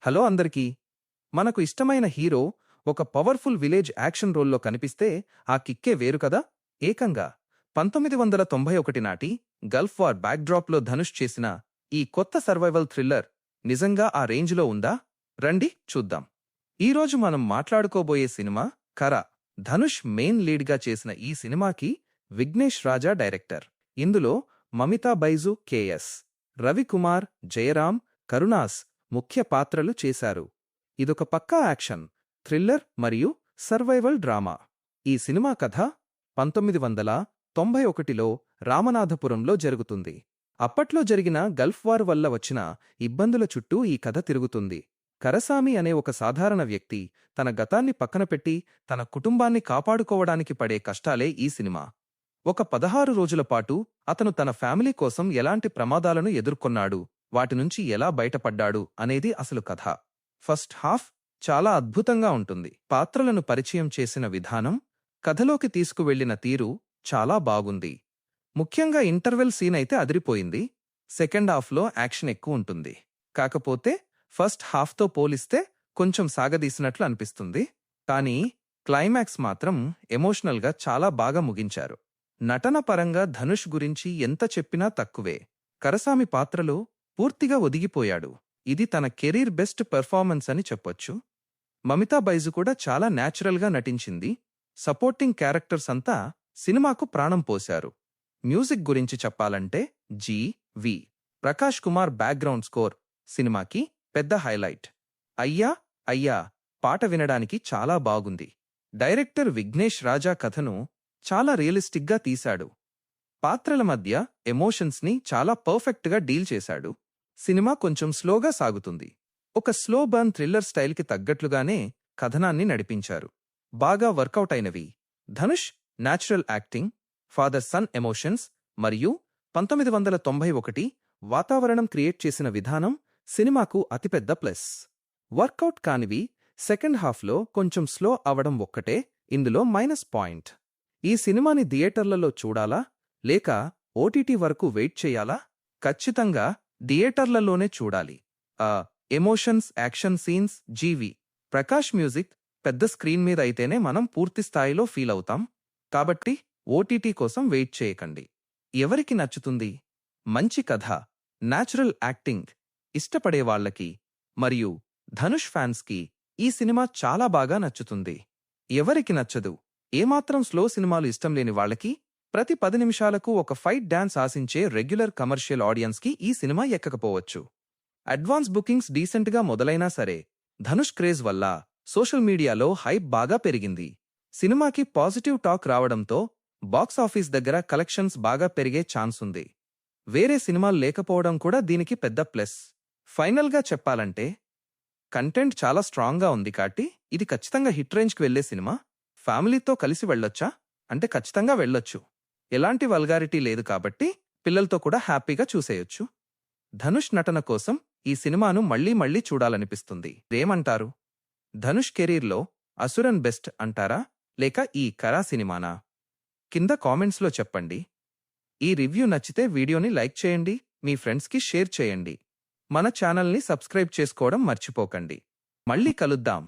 Hello అందరికీ. మనకు ఇష్టమైన హీరో ఒక పవర్ఫుల్ విలేజ్ యాక్షన్ రోల్లో కనిపిస్తే ఆ కిక్కే వేరు కదా. ఏకంగా 1991 నాటి గల్ఫ్ వార్ బ్యాక్డ్రాప్లో ధనుష్ చేసిన ఈ కొత్త సర్వైవల్ థ్రిల్లర్ నిజంగా ఆ రేంజ్లో ఉందా? రండి చూద్దాం. ఈరోజు మనం మాట్లాడుకోబోయే సినిమా కర. ధనుష్ మెయిన్ లీడ్గా చేసిన ఈ సినిమాకి విఘ్నేష్ రాజా డైరెక్టర్. ఇందులో మమితా బైజు, కెఎస్ రవికుమార్, జయరాం, కరుణాస్ ముఖ్య పాత్రలు చేశారు. ఇదొక పక్కా యాక్షన్, థ్రిల్లర్ మరియు సర్వైవల్ డ్రామా. ఈ సినిమా కథ 1991లో రామనాథపురంలో జరుగుతుంది. అప్పట్లో జరిగిన గల్ఫ్ వార్ వల్ల వచ్చిన ఇబ్బందుల చుట్టూ ఈ కథ తిరుగుతుంది. కరసామి అనే ఒక సాధారణ వ్యక్తి తన గతాన్ని పక్కనపెట్టి తన కుటుంబాన్ని కాపాడుకోవడానికి పడే కష్టాలే ఈ సినిమా. ఒక 16 రోజుల పాటు అతను తన ఫ్యామిలీ కోసం ఎలాంటి ప్రమాదాలను ఎదుర్కొన్నాడు, వాటి నుంచి ఎలా బయటపడ్డాడు అనేది అసలు కథ. ఫస్ట్ హాఫ్ చాలా అద్భుతంగా ఉంటుంది. పాత్రలను పరిచయం చేసిన విధానం, కథలోకి తీసుకువెళ్లిన తీరు చాలా బాగుంది. ముఖ్యంగా ఇంటర్వెల్ సీన్ అయితే అదిరిపోయింది. సెకండ్ హాఫ్లో యాక్షన్ ఎక్కువ ఉంటుంది. కాకపోతే ఫస్ట్ హాఫ్తో పోలిస్తే కొంచెం సాగదీసినట్లు అనిపిస్తుంది. కానీ క్లైమాక్స్ మాత్రం ఎమోషనల్గా చాలా బాగా ముగించారు. నటన పరంగా ధనుష్ గురించి ఎంత చెప్పినా తక్కువే. కరసామి పాత్రలో పూర్తిగా ఒదిగిపోయాడు. ఇది తన కెరీర్ బెస్ట్ పెర్ఫార్మెన్స్ అని చెప్పొచ్చు. మమితా బైజు కూడా చాలా న్యాచురల్గా నటించింది. సపోర్టింగ్ క్యారెక్టర్స్ అంతా సినిమాకు ప్రాణం పోశారు. మ్యూజిక్ గురించి చెప్పాలంటే జి.వి. ప్రకాష్ కుమార్ బ్యాక్గ్రౌండ్ స్కోర్ సినిమాకి పెద్ద హైలైట్. అయ్యా అయ్యా పాట వినడానికి చాలా బాగుంది. డైరెక్టర్ విఘ్నేష్ రాజా కథను చాలా రియలిస్టిక్గా తీశాడు. పాత్రల మధ్య ఎమోషన్స్ని చాలా పర్ఫెక్ట్గా డీల్ చేశాడు. సినిమా కొంచెం స్లోగా సాగుతుంది. ఒక స్లో బర్న్ థ్రిల్లర్ స్టైల్కి తగ్గట్లుగానే కథనాన్ని నడిపించారు. బాగా వర్కౌట్ అయినవి Dhanush natural acting, father son emotions మరియు 1991 వాతావరణం క్రియేట్ చేసిన విధానం సినిమాకు అతిపెద్ద ప్లస్. వర్కౌట్ కానివి సెకండ్ హాఫ్లో కొంచెం స్లో అవడం ఒక్కటే ఇందులో మైనస్ పాయింట్. ఈ సినిమాని థియేటర్లలో చూడాలా లేక ఓటీటీ వరకు వెయిట్ చేయాలా? ఖచ్చితంగా థియేటర్లలోనే చూడాలి. Emotions, action scenes, G V. Prakash music పెద్ద స్క్రీన్ మీద అయితేనే మనం పూర్తి స్థాయిలో ఫీల్ అవుతాం. కాబట్టి ఓటీటీ కోసం వెయిట్ చేయకండి. ఎవరికి నచ్చుతుంది? మంచి కథ, న్యాచురల్ యాక్టింగ్ ఇష్టపడేవాళ్లకి మరియు ధనుష్ ఫ్యాన్స్కి ఈ సినిమా చాలా బాగా నచ్చుతుంది. ఎవరికి నచ్చదు? ఏమాత్రం స్లో సినిమాలు ఇష్టం లేని వాళ్లకి ప్రతి 10 నిమిషాలకు ఒక ఫైట్ డాన్స్ ఆశించే రెగ్యులర్ కమర్షియల్ ఆడియన్స్కి ఈ సినిమా ఎక్కకపోవచ్చు. అడ్వాన్స్ బుకింగ్స్ డీసెంట్గా మొదలైనా సరే ధనుష్ క్రేజ్ వల్ల సోషల్ మీడియాలో హైప్ బాగా పెరిగింది. సినిమాకి పాజిటివ్ టాక్ రావడంతో బాక్సాఫీస్ దగ్గర కలెక్షన్స్ బాగా పెరిగే ఛాన్స్ ఉంది. వేరే సినిమాలు లేకపోవడం కూడా దీనికి పెద్ద ప్లస్. ఫైనల్గా చెప్పాలంటే కంటెంట్ చాలా స్ట్రాంగ్గా ఉంది కాబట్టి ఇది ఖచ్చితంగా హిట్ రేంజ్కి వెళ్లే సినిమా. ఫ్యామిలీతో కలిసి వెళ్ళొచ్చా అంటే ఖచ్చితంగా వెళ్ళొచ్చు. ఎలాంటి వల్గారిటీ లేదు కాబట్టి పిల్లలతో కూడా హ్యాపీగా చూసేయొచ్చు. ధనుష్ నటన కోసం ఈ సినిమాను మళ్లీ మళ్లీ చూడాలనిపిస్తుంది. ఏమంటారు? ధనుష్ కెరీర్లో అసురన్ బెస్ట్ అంటారా లేక ఈ కరా సినిమానా? కింద కామెంట్స్లో చెప్పండి. ఈ రివ్యూ నచ్చితే వీడియోని లైక్ చేయండి, మీ ఫ్రెండ్స్కి షేర్ చేయండి. మన ఛానల్ని సబ్స్క్రైబ్ చేసుకోవడం మర్చిపోకండి. మళ్ళీ కలుద్దాం.